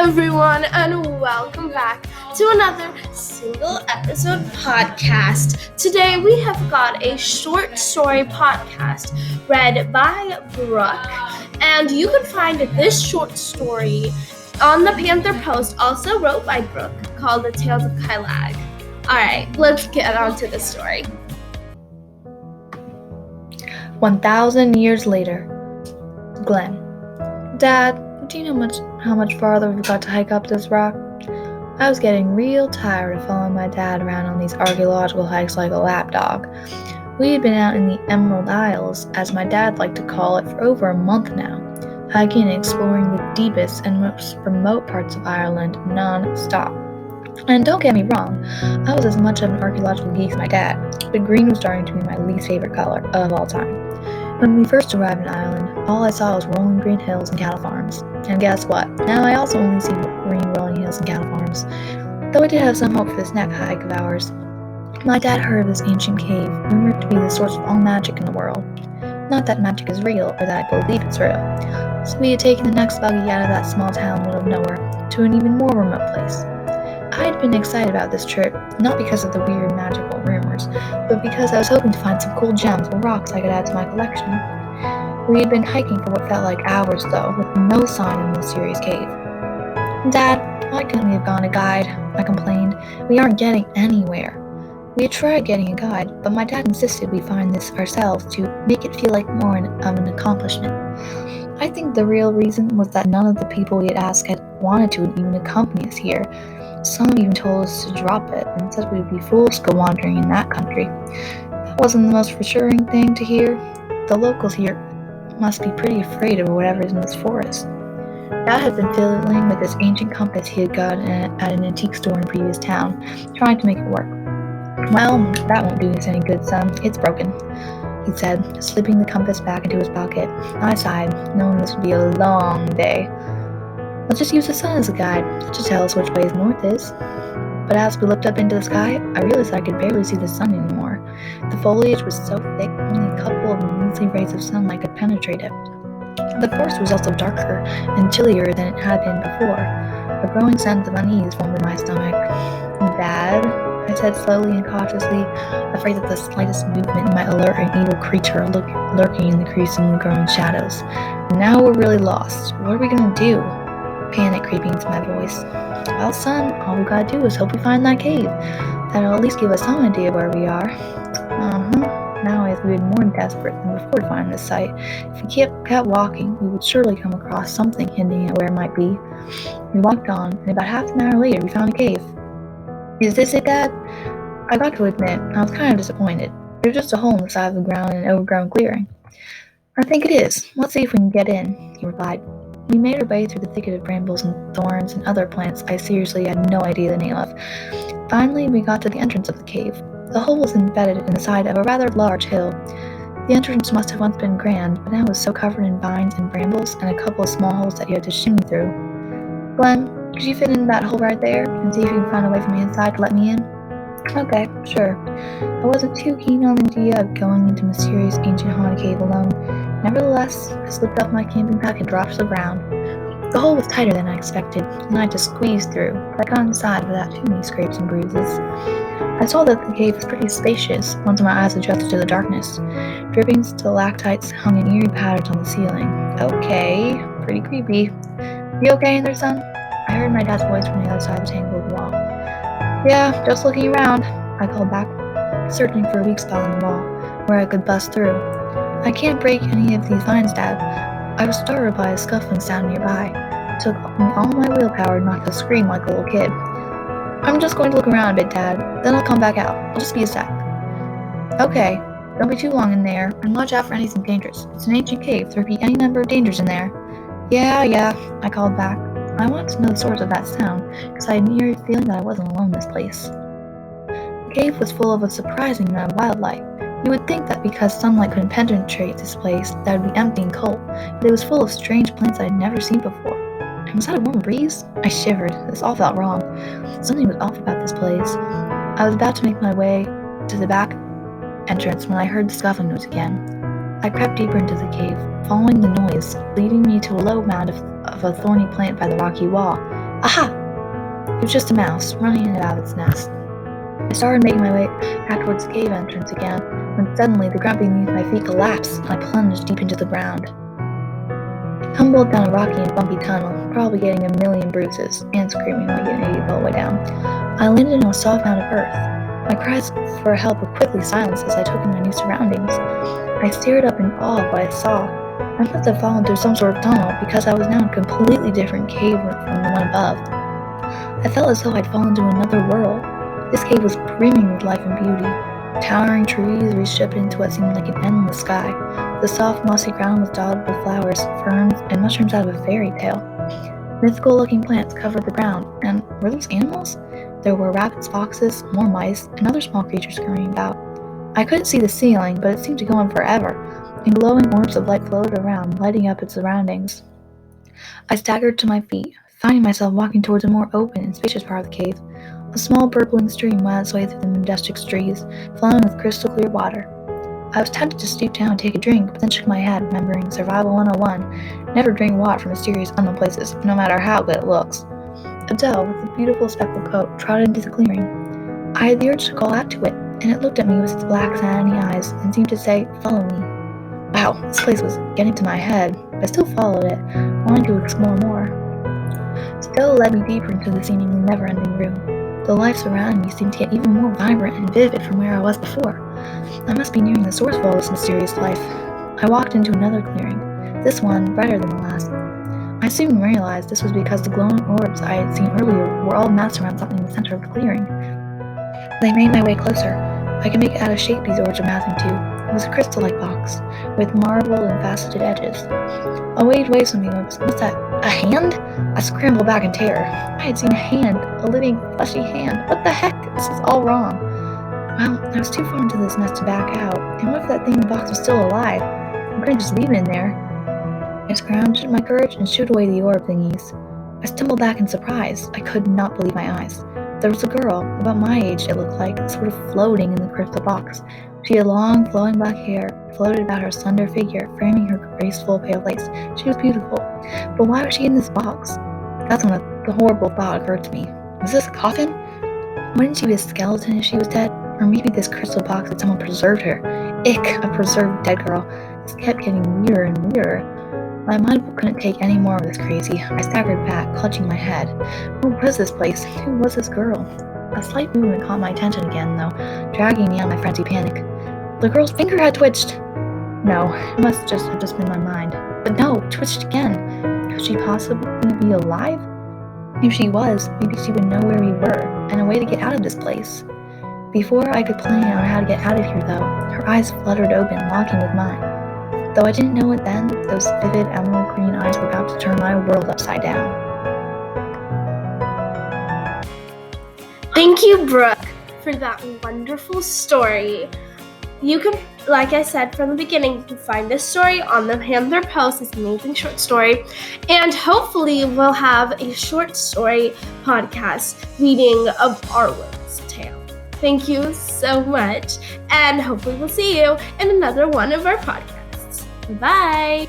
everyone, and welcome back to another single episode podcast. Today we have got a short story podcast read by Brooke, and you can find this short story on the Panther Post, also wrote by Brooke, called The Tales of Kiliag. Alright, let's get on to the story. 1,000 years later. Glenn. Dad, do you know how much farther we've got to hike up this rock? I was getting real tired of following my dad around on these archaeological hikes like a lapdog. We had been out in the Emerald Isles, as my dad liked to call it, for over a month now, hiking and exploring the deepest and most remote parts of Ireland non-stop. And don't get me wrong, I was as much of an archaeological geek as my dad, but green was starting to be my least favorite color of all time. When we first arrived in Ireland, all I saw was rolling green hills and cattle farms. And guess what? Now I also only see green rolling hills and cattle farms. Though I did have some hope for this next hike of ours. My dad heard of this ancient cave, rumored to be the source of all magic in the world. Not that magic is real, or that I believe it's real. So we had taken the next buggy out of that small town in the middle of nowhere, to an even more remote place. I had been excited about this trip, not because of the weird magical rumors, but because I was hoping to find some cool gems or rocks I could add to my collection. We had been hiking for what felt like hours, though, with no sign of the mysterious cave. Dad, why couldn't we have gone a guide? I complained. We aren't getting anywhere. We had tried getting a guide, but my dad insisted we find this ourselves to make it feel like more of an accomplishment. I think the real reason was that none of the people we had asked had wanted to even accompany us here. Some even told us to drop it and said we would be fools to go wandering in that country. That wasn't the most reassuring thing to hear. The locals here must be pretty afraid of whatever's in this forest. Dad had been fiddling with this ancient compass he had got at an antique store in a previous town, trying to make it work. Well, that won't do us any good, son. It's broken, he said, slipping the compass back into his pocket. I sighed, knowing this would be a long day. Let's just use the sun as a guide to tell us which way north is. But as we looked up into the sky, I realized I could barely see the sun anymore. The foliage was so thick, only a couple of measly rays of sunlight could penetrate it. The forest was also darker and chillier than it had been before. A growing sense of unease formed in my stomach. Dad, I said slowly and cautiously, afraid that the slightest movement might alert an evil creature lurking in the increasingly growing shadows. Now we're really lost. What are we going to do? Panic creeping into my voice. Well, son, all we gotta do is hope we find that cave. That'll at least give us some idea where we are. Now I was more desperate than before to find this site. If we kept walking, we would surely come across something hinting at where it might be. We walked on, and about half an hour later, we found a cave. Is this it, Dad? I got to admit, I was kind of disappointed. There's just a hole in the side of the ground and an overgrown clearing. I think it is. Let's see if we can get in, he replied. We made our way through the thicket of brambles and thorns and other plants I seriously had no idea the name of. Finally, we got to the entrance of the cave. The hole was embedded in the side of a rather large hill. The entrance must have once been grand, but now it was so covered in vines and brambles and a couple of small holes that you had to shimmy through. Glenn, could you fit in that hole right there and see if you can find a way from the inside to let me in? Okay, sure. I wasn't too keen on the idea of going into mysterious ancient haunted cave alone. Nevertheless, I slipped off my camping pack and dropped to the ground. The hole was tighter than I expected, and I just squeezed through, but I got inside without too many scrapes and bruises. I saw that the cave was pretty spacious once my eyes adjusted to the darkness. Dripping stalactites hung in eerie patterns on the ceiling. Okay, pretty creepy. You okay in there, son? I heard my dad's voice from the other side of the tangled wall. Yeah, just looking around, I called back, searching for a weak spot on the wall where I could bust through. I can't break any of these vines, Dad. I was startled by a scuffling sound nearby. It took me all my willpower not to scream like a little kid. I'm just going to look around a bit, Dad. Then I'll come back out. I'll just be a sec. Okay, don't be too long in there, and watch out for anything dangerous. It's an ancient cave. There could be any number of dangers in there. Yeah, I called back. I wanted to know the source of that sound, because I had an eerie feeling that I wasn't alone in this place. The cave was full of a surprising amount of wildlife. You would think that because sunlight couldn't penetrate this place, that it would be empty and cold, but it was full of strange plants I had never seen before. And was that a warm breeze? I shivered. This all felt wrong. Something was off about this place. I was about to make my way to the back entrance when I heard the scuffling noise again. I crept deeper into the cave, following the noise, leading me to a low mound of a thorny plant by the rocky wall. Aha! It was just a mouse running in and out of its nest. I started making my way back towards the cave entrance again, when suddenly the ground beneath my feet collapsed and I plunged deep into the ground. I tumbled down a rocky and bumpy tunnel, probably getting a million bruises, and screaming like an idiot all the way down. I landed on a soft mound of earth. My cries for help were quickly silenced as I took in my new surroundings. I stared up in awe of what I saw. I must have fallen through some sort of tunnel because I was now in a completely different cave from the one above. I felt as though I'd fallen into another world. This cave was brimming with life and beauty. Towering trees reached up into what seemed like an endless sky. The soft, mossy ground was dotted with flowers, ferns, and mushrooms out of a fairy tale. Mythical-looking plants covered the ground, and were those animals? There were rabbits, foxes, more mice, and other small creatures scurrying about. I couldn't see the ceiling, but it seemed to go on forever, and glowing orbs of light floated around, lighting up its surroundings. I staggered to my feet, finding myself walking towards a more open and spacious part of the cave. A small burbling stream wound its way through the majestic trees, flowing with crystal clear water. I was tempted to stoop down and take a drink, but then shook my head, remembering Survival 101, never drink water from mysterious unknown places, no matter how good it looks. Adele, with a beautiful speckled coat, trotted into the clearing. I had the urge to call out to it, and it looked at me with its black, sandy eyes and seemed to say, "Follow me." Wow, this place was getting to my head, but I still followed it, wanting to explore more. Still led me deeper into the seemingly never-ending room. The life surrounding me seemed to get even more vibrant and vivid from where I was before. I must be nearing the source of all this mysterious life. I walked into another clearing, this one brighter than the last. I soon realized this was because the glowing orbs I had seen earlier were all massed around something in the center of the clearing. As I made my way closer, I could make out a shape these orbs were massing to. It was a crystal-like box, with marble and faceted edges. A wave waves from the orbs. What's that? A hand? I scrambled back in terror. I had seen a hand, a living, fleshy hand. What the heck? This is all wrong. Well, I was too far into this nest to back out, and what if that thing in the box was still alive? I couldn't just leave it in there. I scrounged my courage and shooed away the orb thingies. I stumbled back in surprise. I could not believe my eyes. There was a girl, about my age it looked like, sort of floating in the crystal box. She had long, flowing black hair, floated about her slender figure, framing her graceful pale face. She was beautiful. But why was she in this box? That's when the horrible thought occurred to me. Was this a coffin? Wouldn't she be a skeleton if she was dead? Or maybe this crystal box had someone preserved her. Ick, a preserved dead girl. This kept getting weirder and weirder. My mind couldn't take any more of this crazy. I staggered back, clutching my head. What was this place? Who was this girl? A slight movement caught my attention again, though, dragging me out of my frenzied panic. The girl's finger had twitched. No, it must have just been my mind. But no, it twitched again. Could she possibly be alive? If she was, maybe she would know where we were, and a way to get out of this place. Before I could plan on how to get out of here, though, her eyes fluttered open, locking with mine. Though I didn't know it then, those vivid emerald green eyes were about to turn my world upside down. Thank you, Brooke, for that wonderful story. You can, like I said from the beginning, you can find this story on the Panther Post. It's an amazing short story. And hopefully we'll have a short story podcast reading of Arwen's tale. Thank you so much. And hopefully we'll see you in another one of our podcasts. Bye.